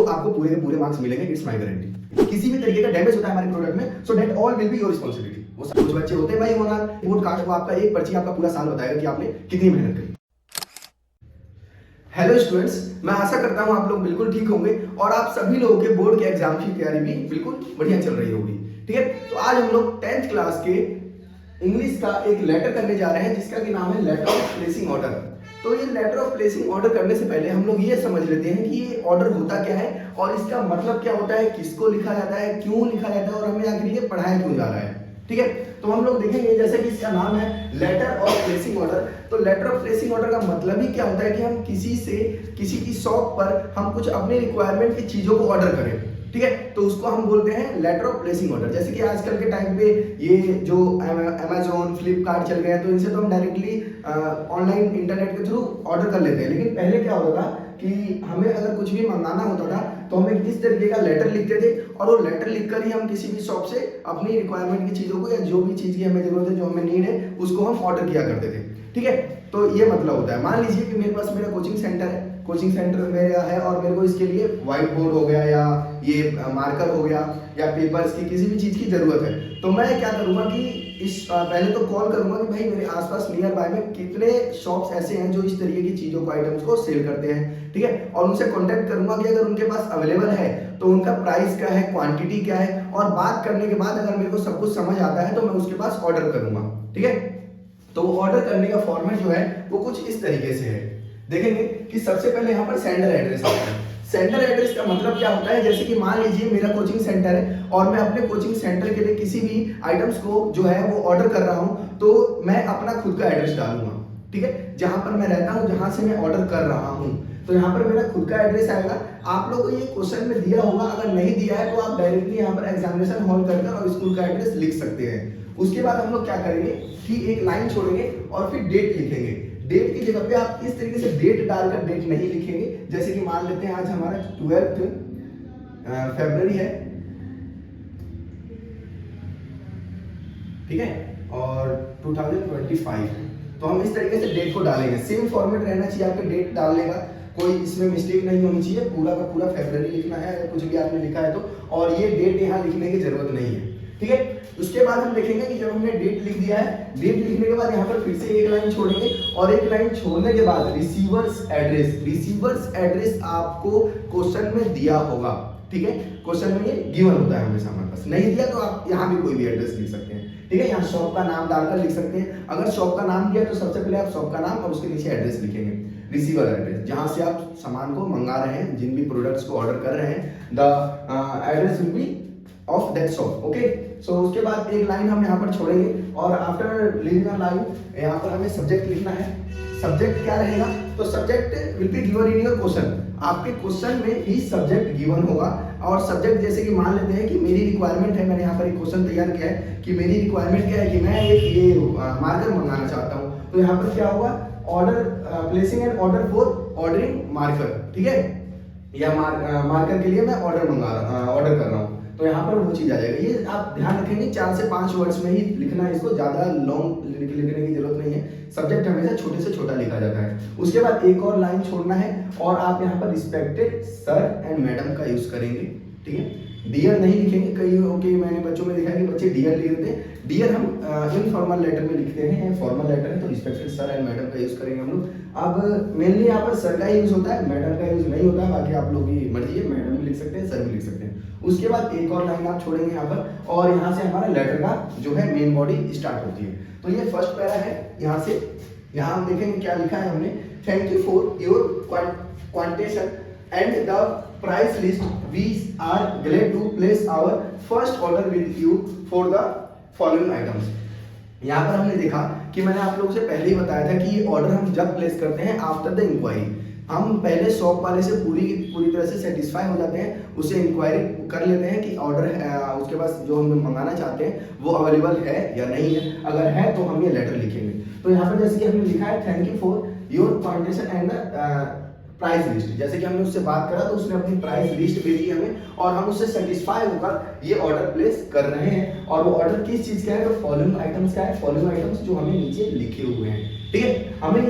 तो आपको पूरे के पूरे मार्क्स मिलेंगे, इट्स माय गारंटी। किसी भी तरीके का डैमेज होता है हमारे प्रोडक्ट में, so that all will be your responsibility. वो कुछ बच्चे होते हैं भाई होना बोर्ड कार्ड, वो आपका एक पर्ची आपका पूरा साल बताएगा कि आपने कितनी मेहनत करी। हेलो स्टूडेंट्स, मैं आशा करता हूं आप लोग बिल्कुल ठीक होंगे और आप सभी लोगों के बोर्ड के एग्जाम की तैयारी भी बिल्कुल बढ़िया चल रही होगी। ठीक है, तो आज हम लोग 10th क्लास के इंग्लिश का एक लेटर करने जा रहे हैं जिसका कि नाम है लेटर ऑफ प्लेसिंग ऑर्डर। तो ये लेटर ऑफ प्लेसिंग ऑर्डर करने से पहले हम लोग ये समझ लेते हैं कि ये ऑर्डर होता क्या है और इसका मतलब क्या होता है, किसको लिखा जाता है, क्यों लिखा जाता है और हमें आखिर ये पढ़ाया क्यों जा रहा है। ठीक है, तो हम लोग देखेंगे जैसे कि इसका नाम है लेटर ऑफ प्लेसिंग ऑर्डर। तो लेटर ऑफ प्लेसिंग ऑर्डर का मतलब ही क्या होता है कि हम किसी की शॉप पर हम कुछ अपने रिक्वायरमेंट की चीजों को ऑर्डर करें। ठीक है, तो उसको हम बोलते हैं लेटर ऑफ प्लेसिंग ऑर्डर। जैसे कि आजकल के टाइम पे ये जो अमेजोन फ्लिपकार्ट चल गए हैं, तो इनसे तो हम डायरेक्टली ऑनलाइन इंटरनेट के थ्रू ऑर्डर कर लेते हैं। लेकिन पहले क्या होता था कि हमें अगर कुछ भी मंगाना होता था तो हमें किस तरीके का लेटर लिखते थे और वो लेटर लिखकर ही हम किसी भी शॉप से अपनी रिक्वायरमेंट की चीज़ों को या जो भी चीज़ की हमें जरूरत है, जो हमें नीड है, उसको हम ऑर्डर किया करते थे। ठीक है, तो ये मतलब होता है, मान लीजिए कि मेरे पास मेरा कोचिंग सेंटर है, कोचिंग सेंटर मेरा है और मेरे को इसके लिए व्हाइट बोर्ड हो गया या ये मार्कर हो गया या पेपर्स की किसी भी चीज़ की ज़रूरत है, तो मैं क्या करूँगा कि पहले तो कॉल करूंगा कि भाई मेरे आसपास नियर बाय में कितने शॉप्स ऐसे हैं जो इस तरीके की चीज़ों को आइटम्स को सेल करते हैं। ठीक है, और उनसे कांटेक्ट करूंगा कि अगर उनके पास अवेलेबल है तो उनका प्राइस क्या है, क्वांटिटी क्या है, और बात करने के बाद अगर मेरे को सब कुछ समझ आता है तो मैं उसके पास ऑर्डर करूंगा। ठीक है, तो ऑर्डर करने का फॉर्मेट जो है वो कुछ इस तरीके से है। देखेंगे कि सबसे पहले यहाँ पर सेंडर एड्रेस आता है। सेंटर एड्रेस का मतलब क्या होता है, जैसे कि मान लीजिए मेरा कोचिंग सेंटर है और मैं अपने कोचिंग सेंटर के लिए किसी भी आइटम्स को जो है वो ऑर्डर कर रहा हूं, तो मैं अपना खुद का एड्रेस डालूंगा। ठीक है, जहां पर मैं रहता हूं, जहां से मैं ऑर्डर कर रहा हूं, तो यहाँ पर मेरा खुद का एड्रेस आएगा। आप लोगों को ये क्वेश्चन में दिया होगा, अगर नहीं दिया है तो आप डायरेक्टली यहाँ पर एग्जामिनेशन हॉल कर और स्कूल का एड्रेस लिख सकते हैं। उसके बाद हम लोग क्या करेंगे कि एक लाइन छोड़ेंगे और फिर डेट लिखेंगे। डेट की जगह पे आप इस तरीके से डेट डालकर डेट नहीं लिखेंगे। जैसे कि मान लेते हैं आज हमारा 12 फरवरी है, ठीक है, और 2025, तो हम इस तरीके से डेट को डालेंगे। सेम फॉर्मेट रहना चाहिए आपके डेट डालने का, कोई इसमें मिस्टेक नहीं होनी चाहिए। पूरा का पूरा फरवरी लिखना है, अगर कुछ भी आपने लिखा है तो, और ये डेट यहाँ लिखने की जरूरत नहीं है। ठीक है, उसके बाद हम देखेंगे कि जब हमने डेट लिख दिया है, डेट लिखने के बाद यहाँ पर फिर से एक लाइन छोड़ेंगे और एक लाइन छोड़ने के बाद रिसीवर्स एड्रेस आपको क्वेश्चन में दिया होगा। ठीक है, क्वेश्चन में ये गिवन होता है हमेशा हमारे पास, नहीं दिया तो आप यहाँ भी कोई भी एड्रेस लिख सकते हैं। ठीक है, यहाँ शॉप का नाम डालकर लिख सकते हैं। अगर शॉप का नाम दिया तो सबसे पहले आप शॉप का नाम और उसके नीचे एड्रेस लिखेंगे। रिसीवर एड्रेस, जहां से आप सामान को मंगा रहे हैं, जिन भी प्रोडक्ट्स को ऑर्डर कर रहे हैं, the address will be of that shop. Okay, so उसके बाद एक लाइन हम यहाँ पर छोड़ेंगे और आफ्टर लीविंग अ लाइन यहाँ पर हमें सब्जेक्ट लिखना है। सब्जेक्ट क्या रहेगा, तो subject will be given in your question. आपके क्वेश्चन में ही सब्जेक्ट गिवन होगा और सब्जेक्ट जैसे कि मान लेते हैं कि मेरी रिक्वायरमेंट है, मैंने यहाँ पर एक क्वेश्चन तैयार किया है कि मेरी रिक्वायरमेंट क्या है कि मैं एक ये मार्कर मंगाना चाहता हूँ, तो यहाँ पर क्या होगा, order placing an order for ordering marker. ठीक है, या मार्कर के लिए मैं ऑर्डर कर रहा हूँ, तो यहाँ पर वो चीज आ जाएगा। ये आप ध्यान रखेंगे 4 से 5 वर्ड्स में ही लिखना है, इसको ज्यादा लॉन्ग लिखने की जरूरत नहीं है। सब्जेक्ट हमेशा छोटे से छोटा लिखा जाता है। उसके बाद एक और लाइन छोड़ना है और आप यहाँ पर रिस्पेक्टेड सर एंड मैडम का यूज करेंगे। ठीक है, डियर नहीं लिखेंगे। कई मैंने बच्चों में देखा है कि बच्चे डियर लिख देते हैं। डियर हम इनफॉर्मल लेटर में लिखते हैं, फॉर्मल लेटर है तो रिस्पेक्टेड सर एंड मैडम का यूज करेंगे हम लोग। अब मेनली यहाँ पर सर का यूज होता है, मैडम का यूज नहीं होता है। बाकी आप लोग की मर्जी है, मैडम भी लिख सकते हैं, सर भी लिख सकते हैं। उसके बाद एक और लाइन आप छोड़ेंगे यहाँ पर और यहाँ से हमारा लेटर का जो है मेन बॉडी स्टार्ट होती है। तो ये फर्स्ट पैरा है। यहाँ हम देखेंगे क्या लिखा है हमने, thank you for your quotation and the price list, we are glad to place our first order with you for the following items. यहाँ पर हमने देखा कि मैंने आप लोगों से पहले ही बताया था कि ये ऑर्डर हम जब प्लेस करते हैं आफ्टर द इंक्वायरी, हम पहले शॉप वाले से पूरी तरह से सेटिस्फाई हो जाते हैं, उससे इंक्वायरी कर लेते हैं कि ऑर्डर उसके पास जो हम मंगाना चाहते हैं वो अवेलेबल है या नहीं है। अगर है तो हम ये लेटर लिखेंगे। तो यहाँ पर जैसे कि हमने लिखा है thank you for your quotation and price list, जैसे कि हमने उससे बात करा तो उसने अपनी प्राइस लिस्ट भेजी हमें और हम उससे सेटिस्फाई होकर ये ऑर्डर प्लेस कर रहे हैं। और वो ऑर्डर किस चीज का है, तो फॉलोइंग आइटम्स का है। फॉलोइंग आइटम्स जो हमें नीचे लिखे हुए हैं। ठीक है, हमें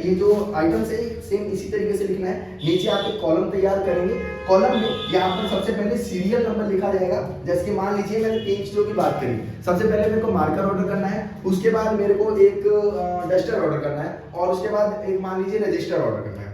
ये जो आइटम्स है सेम इसी तरीके से लिखना है। नीचे आप एक कॉलम तैयार करेंगे कॉलम में यहाँ पर सबसे पहले सीरियल नंबर लिखा जाएगा। जैसे कि मान लीजिए मैंने 3 चीजों की बात करी, सबसे पहले मेरे को मार्कर ऑर्डर करना है, उसके बाद मेरे को एक डस्टर ऑर्डर करना है, और उसके बाद एक मान लीजिए रजिस्टर ऑर्डर करना है।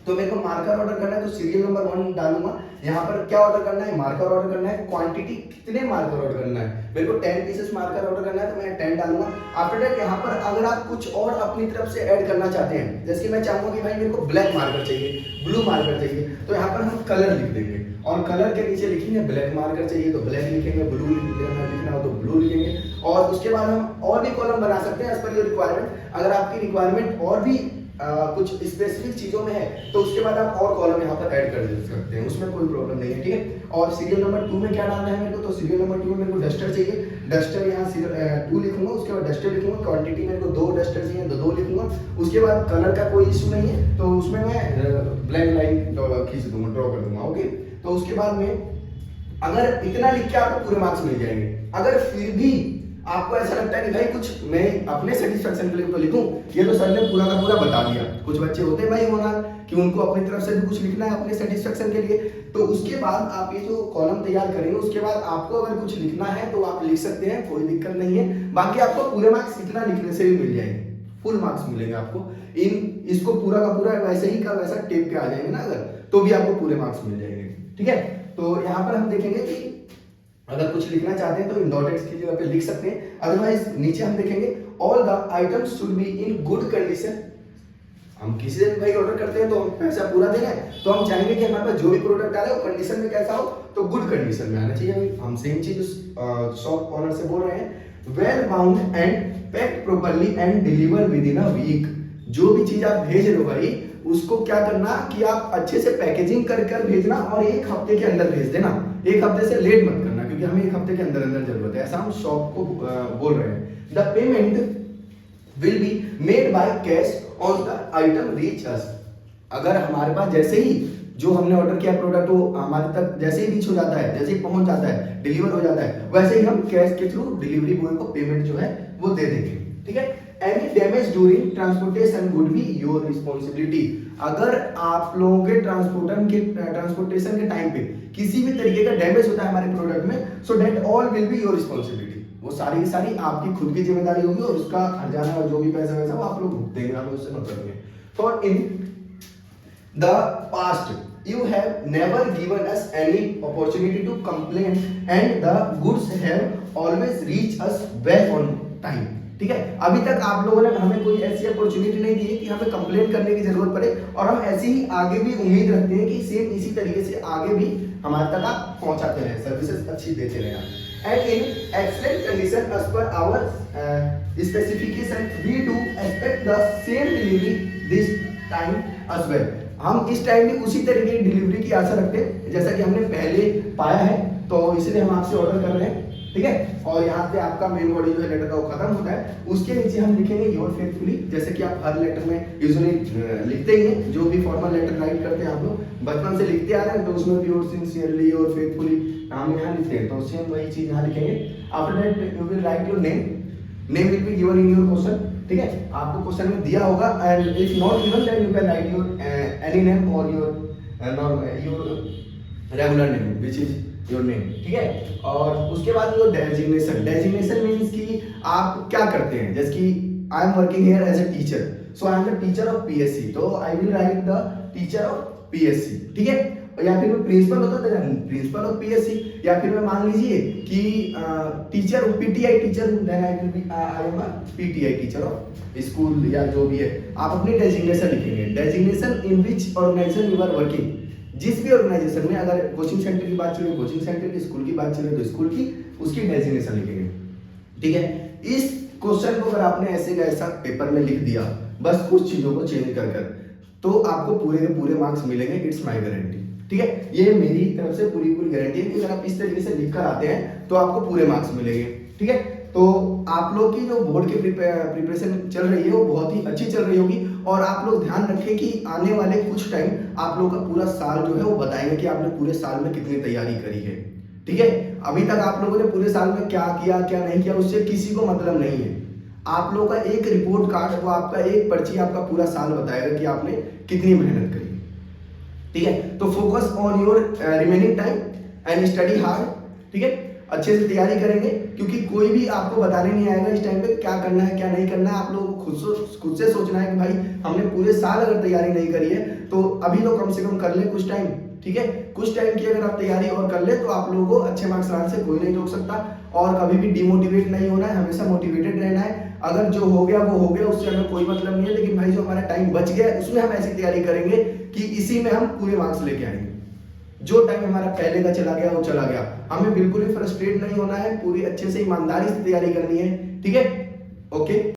तो मेरे को मार्कर ऑर्डर करना है तो सीरियल नंबर 1 डालूंगा। यहाँ पर क्या ऑर्डर करना है, मार्कर ऑर्डर करना है। क्वांटिटी कितने मार्कर ऑर्डर करना है, मेरे को 10 पीसेस मार्कर ऑर्डर करना है तो मैं 10 डालूंगा। आफ्टर दैट यहाँ पर अगर आप कुछ और अपनी तरफ से ऐड करना चाहते हैं, जैसे कि मैं चाहूंगा कि भाई मेरे को ब्लैक मार्कर चाहिए, ब्लू मार्कर चाहिए, तो यहाँ पर हम कलर लिख देंगे और कलर के नीचे लिखेंगे ब्लैक मार्कर चाहिए तो ब्लैक लिखेंगे, ब्लू लिखना हो तो ब्लू लिखेंगे। और उसके बाद हम और भी कॉलम बना सकते हैं एज पर योर रिक्वायरमेंट। अगर आपकी रिक्वायरमेंट और भी कुछ स्पेसिफिक चीजों में है तो उसके बाद आप और कॉलम यहाँ पर ऐड कर सकते हैं, उसमें कोई प्रॉब्लम नहीं है, ठीक है। और सीरियल नंबर 2 में क्या डालना है मेरे को, तो सीरियल नंबर 2 में मेरे को डस्टर चाहिए, डस्टर यहाँ 2 लिखूंगा, उसके बाद डस्टर लिखूंगा। क्वांटिटी मेरे को 2 डस्टर चाहिए तो 2 लिखूंगा। उसके बाद कलर का कोई इशू नहीं है तो उसमें मैं ब्लैक लाइन खींच दूंगा, ड्रॉ कर दूंगा, ओके। तो उसके बाद में अगर इतना लिख के आपको पूरे मार्क्स मिल जाएंगे। अगर फिर भी आपको ऐसा लगता है कि भाई कुछ मैं अपने सेटिस्फेक्शन के लिए तो लिखूं, ये तो सर ने पूरा का पूरा बता दिया। कुछ बच्चे होते हैं भाई होना कि उनको अपनी तरफ से भी कुछ लिखना है अपने सेटिस्फेक्शन के लिए, तो उसके बाद आप ये जो कॉलम तैयार करेंगे उसके बाद आपको अगर कुछ लिखना है तो आप लिख सकते हैं, कोई दिक्कत नहीं है। बाकी आपको पूरे मार्क्स इतना लिखने से भी मिल जाएंगे, फुल मार्क्स मिलेंगे आपको। इसको पूरा का पूरा वैसे ही का वैसा टेप के आ जाएंगे ना अगर, तो भी आपको पूरे मार्क्स मिल जाएंगे, ठीक है। तो यहाँ पर हम देखेंगे कि अगर कुछ लिखना चाहते हैं तो इन डॉटेड्स की जगह पे लिख सकते हैं। अदरवाइज नीचे हम देखेंगे all the items should be in good condition. हम किसी से भी भाई ऑर्डर करते हैं तो हम पैसा पूरा देना है, तो हम चाहेंगे कि हमारे पास जो भी प्रोडक्ट आ रहा है वो कंडीशन में कैसा हो, तो गुड कंडीशन में आना चाहिए। हम सेम चीज शॉप ओनर से बोल रहे हैं, well bound and packed properly and deliver within a week. जो भी चीज आप भेज रहे हो भाई उसको क्या करना कि आप अच्छे से पैकेजिंग कर कर भेजना और 1 हफ्ते के अंदर भेज देना, 1 हफ्ते से लेट मत करना, क्योंकि हमें 1 हफ्ते के अंदर अंदर जरूरत है, ऐसा हम शॉप को बोल रहे हैं। The payment will be made by cash और द आइटम रीच अस। अगर हमारे पास जैसे ही जो हमने ऑर्डर किया प्रोडक्ट वो हमारे तक जैसे ही रीच हो जाता है, जैसे ही पहुंच जाता है, डिलीवर हो जाता है, वैसे ही हम कैश के थ्रू डिलीवरी बॉय को पेमेंट जो है वो दे देंगे, ठीक है। Any damage during transportation would be your responsibility. अगर आप लोगों के ट्रांसपोर्टेशन के टाइम पे किसी भी तरीके का डैमेज होता है हमारे प्रोडक्ट में, so that all will be your responsibility. वो सारी की सारी आपकी खुद की जिम्मेदारी होगी और उसका हर्जाना और जो भी पैसा वैसा वो आप लोग भुगतेंगे, हमें उससे मतलब नहीं। For in the past you have never given us any opportunity to complain and the goods have always reached us well on time। ठीक है, अभी तक आप लोगों ने हमें कोई ऐसी अपॉर्चुनिटी नहीं दी है कि हमें कंप्लेन करने की जरूरत पड़े, और हम ऐसे ही आगे भी उम्मीद रखते हैं कि सेम इसी तरीके से आगे भी हमारे तक आप पहुंचाते रहें, सर्विसेज अच्छी देते रहें। And in excellent condition as per our specification we do expect the same delivery this time as well. हम इस टाइम भी उसी तरीके की डिलीवरी की आशा रखते हैं जैसा कि हमने पहले पाया है, तो इसलिए हम आपसे ऑर्डर कर रहे हैं, ठीक है। और यहाँ पे आपका मेन बॉडी जो है लेटर का वो खत्म होता है, उसके नीचे हम लिखेंगे योर फेथफुली, जैसे कि आप हर लेटर में यूजुअली लिखते ही हैं, जो भी फॉर्मल लेटर राइट करते हैं आप लोग बचपन से लिखते आ रहे हैं, तो उसमें भी योर सिंसियरली और फेथफुली हम यहाँ लिखते हैं, तो सेम वही चीज यहाँ लिखेंगे। After that you will write your name, name will be given in your question, ठीक है, आपको क्वेश्चन में दिया होगा, and if not given then you can write your any name और your regular name which is your name, ठीक है। और उसके बाद जो डेजिग्नेशन, डेजिग्नेशन मींस कि आप क्या करते हैं, जैसे कि I am working here as a teacher, so I am the teacher of PSC, तो I will write the teacher of PSC, ठीक है। या फिर मैं प्रिंसिपल होता तो प्रिंसिपल ऑफ पीएससी, या फिर मैं मान लीजिए कि टीचर पीटीआई टीचर हूं, then I will be I am a PTI teacher of school या जो भी है, आप अपनी डेजिग्नेशन लिखेंगे। Designation in which organisation you are working, जिस भी ऑर्गेनाइजेशन में, अगर कोचिंग सेंटर की बात चले कोचिंग सेंटर की, स्कूल की बात चले तो स्कूल की, उसकी डेजिग्नेशन लिखेंगे, ठीक है। इस क्वेश्चन को अगर आपने ऐसे का ऐसा पेपर में लिख दिया बस कुछ चीजों को चेंज कर कर, तो आपको पूरे के पूरे मार्क्स मिलेंगे, इट्स माय गारंटी, ठीक है। ये मेरी तरफ से पूरी गारंटी है कि अगर आप इस तरीके से लिख कर आते हैं तो आपको पूरे मार्क्स मिलेंगे, ठीक है। तो आप लोग की जो बोर्ड की प्रिपरेशन चल रही है वो बहुत ही अच्छी चल रही होगी, और आप लोग ध्यान रखें कि आने वाले कुछ टाइम आप लोग का पूरा साल जो है वो बताएंगे कि आपने पूरे साल में कितनी तैयारी करी है, ठीक है। अभी तक आप लोगों ने पूरे साल में क्या किया क्या नहीं किया उससे किसी को मतलब नहीं है। आप लोगों का एक रिपोर्ट कार्ड, वो आपका एक पर्ची आपका पूरा साल बताएगा कि आपने कितनी मेहनत करी, ठीक है। तो focus on your remaining time and study hard, ठीक है। अच्छे से तैयारी करेंगे, क्योंकि कोई भी आपको बताने नहीं आएगा इस टाइम पे क्या करना है क्या नहीं करना है। आप लोगों को खुद से सोचना है कि भाई हमने पूरे साल अगर तैयारी नहीं करी है तो अभी तो कम से कम कर ले कुछ टाइम, ठीक है। कुछ टाइम की अगर आप तैयारी और कर ले तो आप लोगों को अच्छे मार्क्स लाने से कोई नहीं रोक सकता। और कभी भी डिमोटिवेट नहीं होना है, हमेशा मोटिवेटेड रहना है। अगर जो हो गया वो हो गया, उससे हमें कोई मतलब नहीं है, लेकिन भाई जो हमारा टाइम बच गया उसमें हम ऐसी तैयारी करेंगे कि इसी में हम पूरे मार्क्स लेके आएंगे। जो टाइम हमारा पहले का चला गया वो चला गया, हमें बिल्कुल भी फ्रस्ट्रेट नहीं होना है, पूरी अच्छे से ईमानदारी से तैयारी करनी है, ठीक है। ओके।